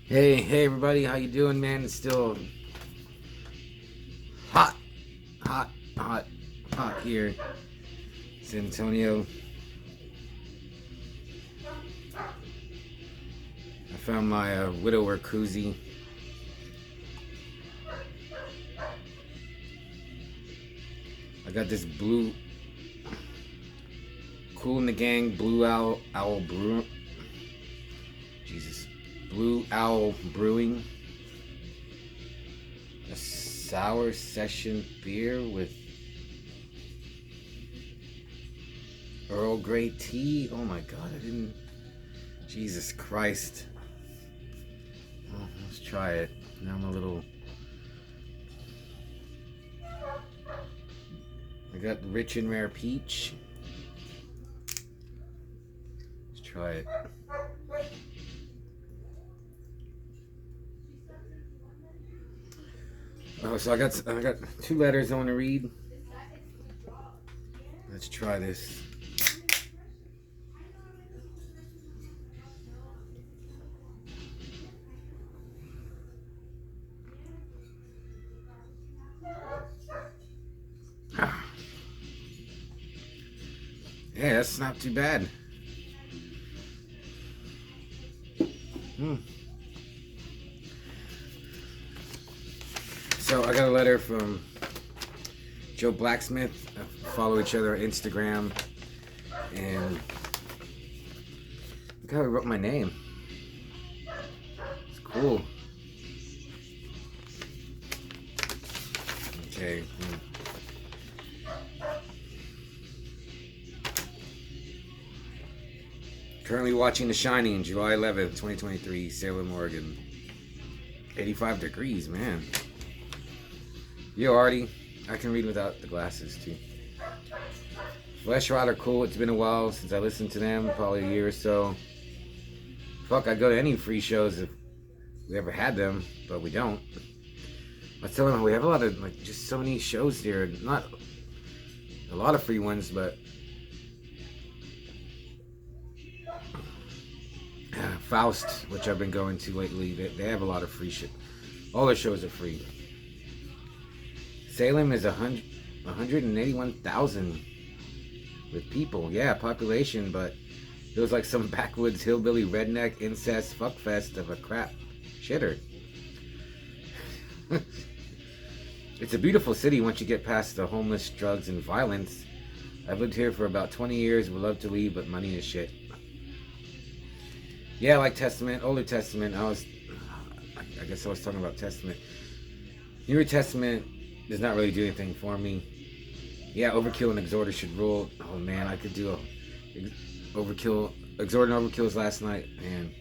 Hey everybody, how you doing, man? It's still hot, hot, hot, hot here, San Antonio. I found my widower koozie. I got this blue, Cool in the Gang Blue Owl Brew. Jesus, Blue Owl Brewing. A sour session beer with Earl Grey tea. Oh my God, I didn't. Jesus Christ. Oh, let's try it. Now I'm a little. I got Rich and Rare Peach. Let's try it. Oh, so I got two letters I want to read. Let's try this. Yeah, that's not too bad. So I got a letter from Joe Blacksmith. Follow each other on Instagram, and look how he wrote my name. It's cool. Okay. Currently watching The Shining, July 11th, 2023, Salem, Oregon. 85 degrees, man. Yo, Artie. I can read without the glasses, too. Flesh Rot are cool. It's been a while since I listened to them, probably a year or so. Fuck, I'd go to any free shows if we ever had them, but we don't. I was telling them we have a lot of, like, just so many shows here. Not a lot of free ones, but Faust, which I've been going to lately, they have a lot of free shit. All their shows are free. Salem is 181,000 with people. Yeah, population, but it was like some backwoods hillbilly redneck incest fuckfest of a crap shitter. It's a beautiful city once you get past the homeless, drugs, and violence. I've lived here for about 20 years. Would love to leave, but money is shit. Yeah, like Testament, Older Testament. I guess I was talking about Testament. Newer Testament does not really do anything for me. Yeah, Overkill and Exhorter should rule. Oh man, I could do a Overkill, Exhorter and Overkills last night, and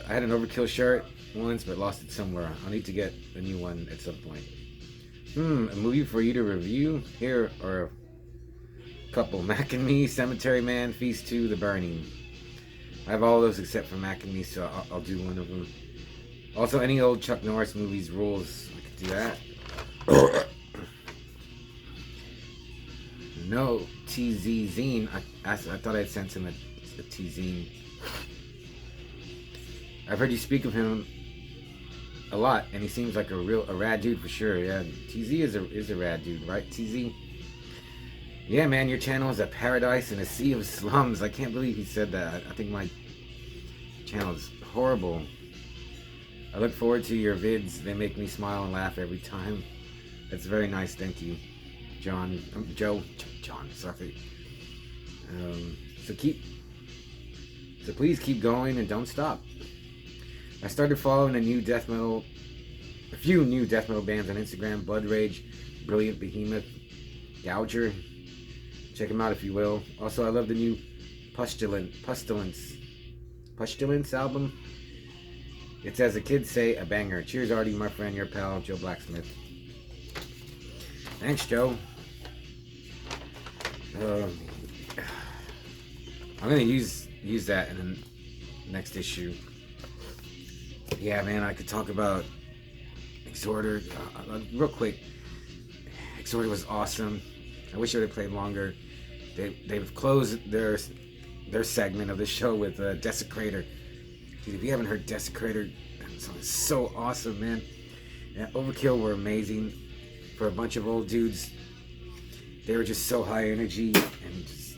I had an Overkill shirt once, but lost it somewhere. I'll need to get a new one at some point. A movie for you to review? Here are a couple. Mac and Me, Cemetery Man, Feast 2, The Burning. I have all those except for Mac and Me, so I'll do one of them. Also, any old Chuck Norris movies rules. I could do that. No T.Z. zine. I thought I'd sent him a T-zine. I've heard you speak of him a lot, and he seems like a rad dude for sure. Yeah, T.Z. is a rad dude, right? T.Z. Yeah, man, your channel is a paradise in a sea of slums. I can't believe he said that. I think my channel is horrible. I look forward to your vids. They make me smile and laugh every time. That's very nice. Thank you, John. John, sorry. So please keep going and don't stop. I started following a few new death metal bands on Instagram. Blood Rage, Brilliant Behemoth, Gouger. Check them out if you will. Also, I love the new Pestilence album. It's, as the kids say, a banger. Cheers, Artie, my friend, your pal, Joe Blacksmith. Thanks, Joe. I'm gonna use that in the next issue. Yeah, man, I could talk about Exhorter real quick. Exhorter was awesome. I wish I would have played longer. They've closed their segment of the show with Desecrator. Dude, if you haven't heard Desecrator, that song is so awesome, man. And Overkill were amazing for a bunch of old dudes. They were just so high energy and just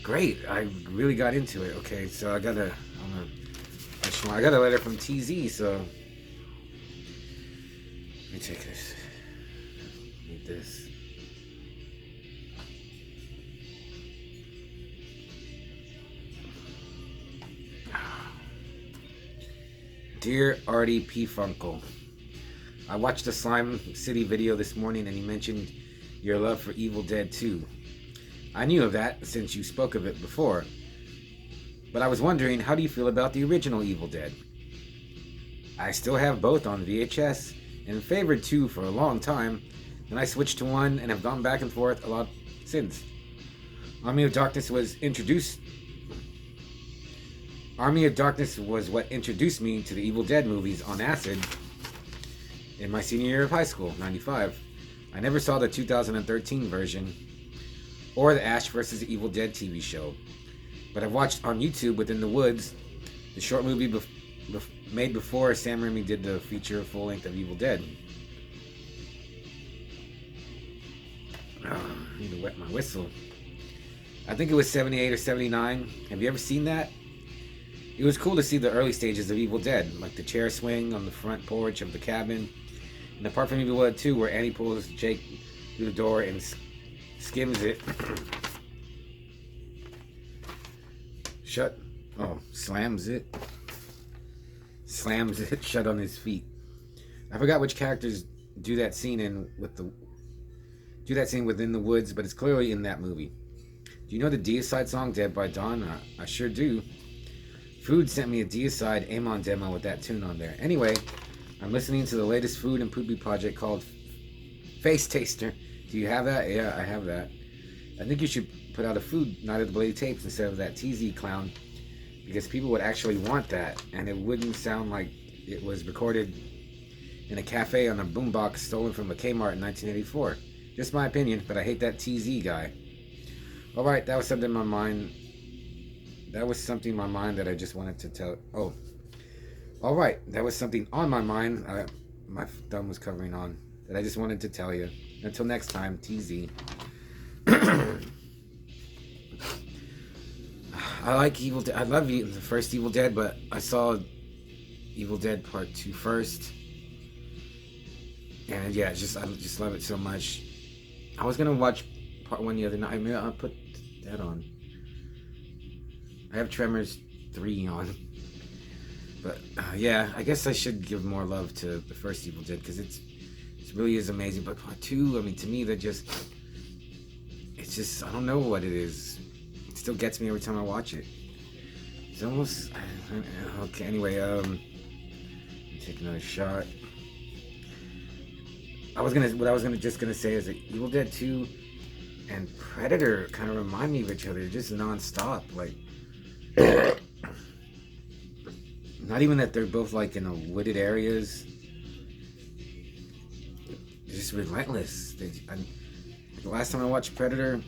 great. I really got into it. Okay, so I got a letter from TZ, so let me take this. Need this. Dear Artie P. Funkle, I watched the Slime City video this morning and you mentioned your love for Evil Dead 2. I knew of that since you spoke of it before, but I was wondering, how do you feel about the original Evil Dead? I still have both on VHS and favored 2 for a long time, then I switched to 1 and have gone back and forth a lot since. Army of Darkness was what introduced me to the Evil Dead movies on acid in my senior year of high school, 95. I never saw the 2013 version or the Ash vs. Evil Dead TV show, but I've watched on YouTube Within the Woods, the short movie made before Sam Raimi did the feature full length of Evil Dead. I need to wet my whistle. I think it was 78 or 79. Have you ever seen that? It was cool to see the early stages of Evil Dead, like the chair swing on the front porch of the cabin. And apart from Evil Dead 2, where Annie pulls Jake through the door and skims it. Slams it shut on his feet. I forgot which characters do that scene Within the Woods, but it's clearly in that movie. Do you know the Deicide song Dead by Dawn? I sure do. Food sent me a Deicide Amon demo with that tune on there. Anyway, I'm listening to the latest food and poopy project called Face Taster. Do you have that? Yeah, I have that. I think you should put out a food Night of the Bloody Tapes instead of that TZ clown, because people would actually want that, and it wouldn't sound like it was recorded in a cafe on a boombox stolen from a Kmart in 1984. Just my opinion, but I hate that TZ guy. Alright, that was something in my mind. That I just wanted to tell. Oh. Alright, that was something on my mind. My thumb was covering on. That I just wanted to tell you. Until next time, TZ. I like Evil Dead. I love the first Evil Dead, but I saw Evil Dead Part 2 first. And yeah, I just love it so much. I was going to watch Part 1 the other night. Maybe I'll put that on. I have Tremors 3 on. But yeah, I guess I should give more love to the first Evil Dead, because it really is amazing. But Part 2, I mean, to me, it's just, I don't know what it is. It still gets me every time I watch it. It's almost, okay, anyway, take another shot. What I was gonna say is that Evil Dead 2 and Predator kind of remind me of each other, just non-stop, like, not even that they're both like in wooded areas. They're just relentless. The last time I watched Predator,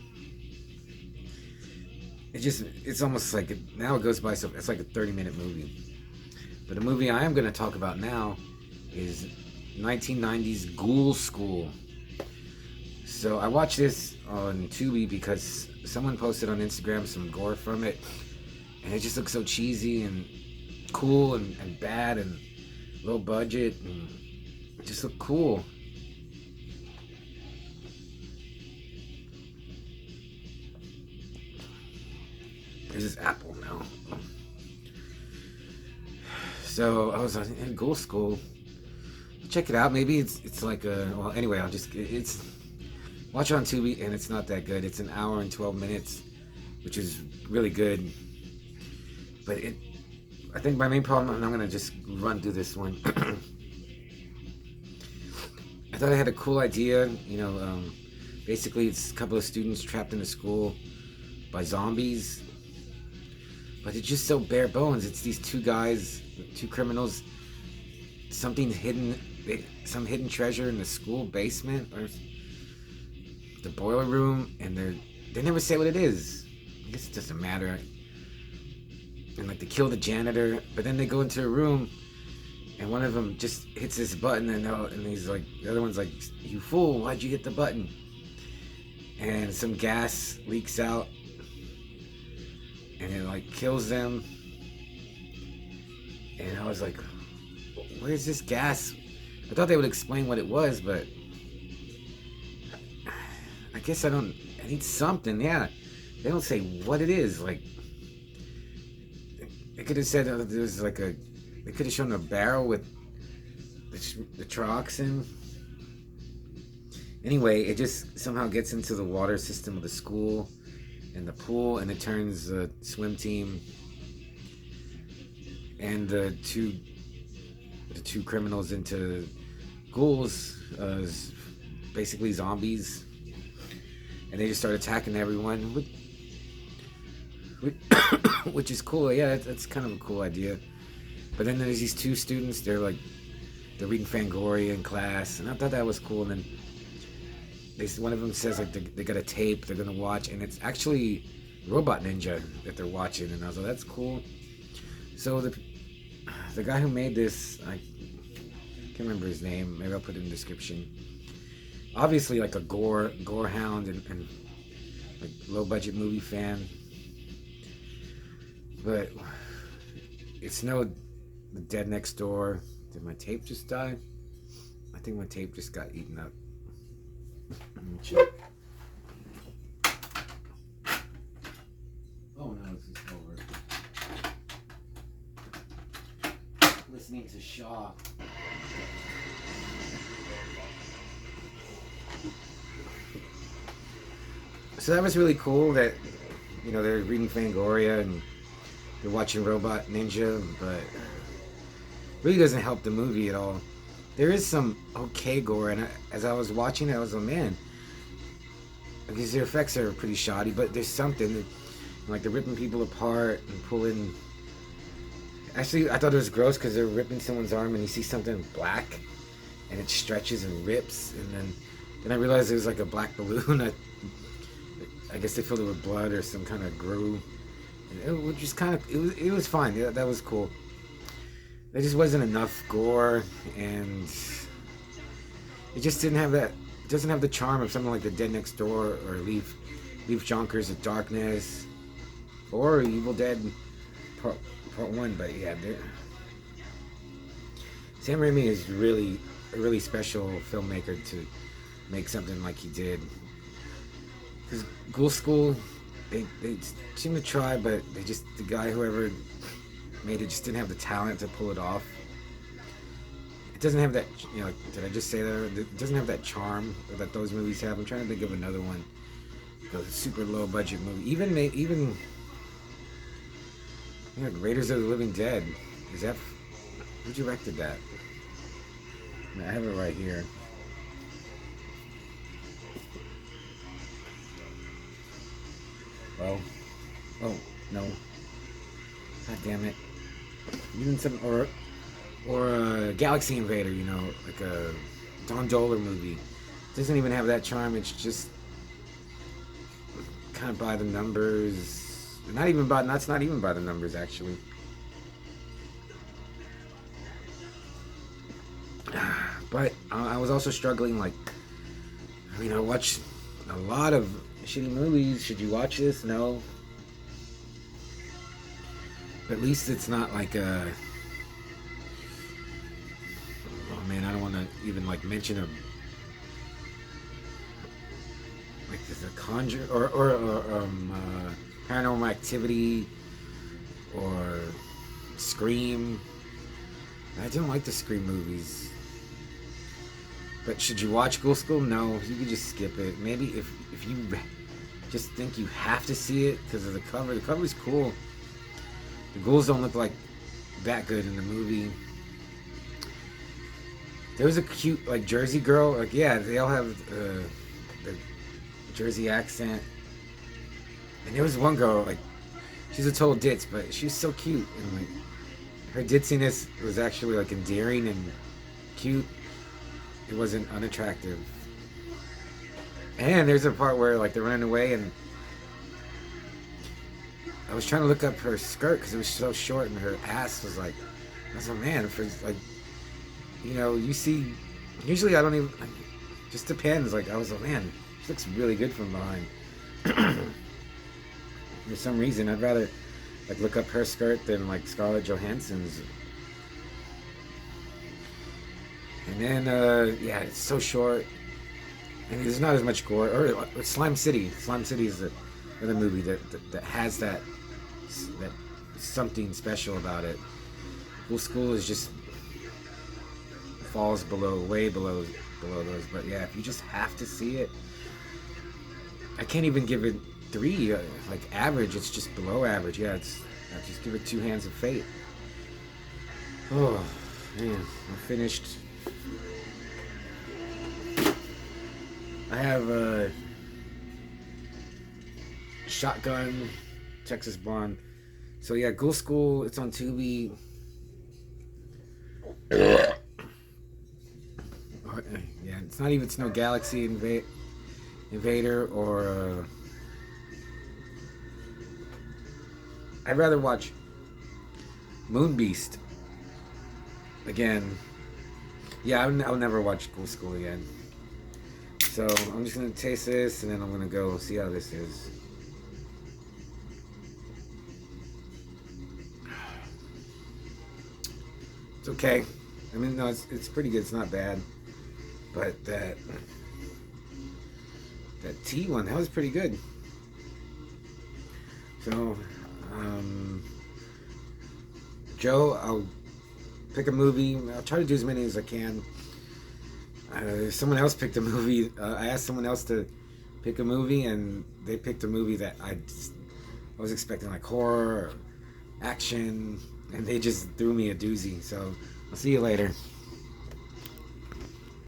it's almost like now it goes by so it's like a 30-minute movie. But the movie I am going to talk about now is 1990s GHOUL School. So I watched this on Tubi because someone posted on Instagram some gore from it, and it just looks so cheesy and cool and bad and low budget, and it just looked cool. There's this apple now. So I was like, in GHOUL School. Check it out. Maybe it's like a, well, anyway, it's watch it on Tubi, and it's not that good. It's an hour and 12 minutes, which is really good. But I think my main problem, and I'm gonna just run through this one. I thought I had a cool idea. Basically it's a couple of students trapped in a school by zombies. But it's just so bare bones. It's these two guys, two criminals, some hidden treasure in the school basement or the boiler room, and they never say what it is. I guess it doesn't matter. and like they kill the janitor, but then they go into a room and one of them just hits this button, and he's like, the other one's like, "You fool, why'd you hit the button?" And some gas leaks out and it like kills them. And I was like, where's this gas? I thought they would explain what it was, but I guess I need something. Yeah, they don't say what it is. Like, they could have said there's like they could have shown a barrel with the trioxin. Anyway, it just somehow gets into the water system of the school and the pool, and it turns the swim team and the two criminals into ghouls, basically zombies, and they just start attacking everyone, which is cool. Yeah, that's kind of a cool idea. But then there's these two students. They're reading Fangoria in class, and I thought that was cool. And then one of them says like they got a tape they're gonna watch, and it's actually Robot Ninja that they're watching, and I was like, that's cool. So the guy who made this, I can't remember his name. Maybe I'll put it in the description. Obviously, like a gore hound and like low budget movie fan, but it's no The Dead Next Door. Did my tape just die? I think my tape just got eaten up. Let me check. Oh no, it's just over. Listening to Shaw. So that was really cool that, they're reading Fangoria and they're watching Robot Ninja, but really doesn't help the movie at all. There is some okay gore, and as I was watching it, I was like, man, because their effects are pretty shoddy, but there's something, like they're ripping people apart and pulling. Actually, I thought it was gross because they're ripping someone's arm and you see something black, and it stretches and rips, and then I realized it was like a black balloon. I guess they filled it with blood or some kind of glue. It was just kind of, it was fine. Yeah, that was cool. There just wasn't enough gore, and it just didn't have that. It doesn't have the charm of something like The Dead Next Door or Leaf Jonkers of Darkness or Evil Dead Part 1. But yeah, Sam Raimi is really a really special filmmaker to make something like he did. Because Ghoul School, they seem to try, but the guy whoever made it just didn't have the talent to pull it off. It doesn't have that, did I just say that? It doesn't have that charm that those movies have. I'm trying to think of another one, a super low budget movie. Even Raiders of the Living Dead. Is that, who directed that? I have it right here. Well, oh no, god damn it. Even some or a Galaxy Invader, like a Don Doler movie. It doesn't even have that charm. It's just kind of by the numbers. That's not even by the numbers, actually. But I was also struggling. I watched a lot of shitty movies. Should you watch this? No. But at least it's not like a. Oh man, I don't want to even mention a. There's a Conjure or Paranormal Activity or Scream. I don't like the Scream movies. But should you watch Ghoul School? No, you could just skip it. Maybe if you just think you have to see it because of the cover. The cover's cool. The ghouls don't look like that good in the movie. There was a cute Jersey girl. Yeah, they all have the Jersey accent. And there was one girl she's a total ditz, but she was so cute, and her ditziness was actually endearing and cute. It wasn't unattractive. And there's a part where they're running away and I was trying to look up her skirt because it was so short, and her ass was like, I was like, man, for like, you know, you see, usually I don't even, like, just depends. Like, I was like, man, she looks really good from behind. For some reason, I'd rather like look up her skirt than like Scarlett Johansson's. And then, yeah, it's so short. And there's not as much gore. Or Slime City. Slime City is another movie that has that something special about it. Ghoul School is just falls way below those. But yeah, if you just have to see it, I can't even give it 3 like average. It's just below average. Yeah, I just give it 2 hands of fate. Oh man, I'm finished. I have Shotgun, Texas Blonde. So yeah, Ghoul School. It's on Tubi. Yeah, it's no Galaxy Invader or. I'd rather watch Moon Beast again. Yeah, I'll never watch Ghoul School again. So I'm just gonna taste this, and then I'm gonna go see how this is. It's okay. I mean, no, it's pretty good. It's not bad. But that tea one, that was pretty good. So, Joe, I'll pick a movie. I'll try to do as many as I can. Someone else picked a movie. I asked someone else to pick a movie, and they picked a movie that I was expecting, like horror, or action, and they just threw me a doozy. So I'll see you later.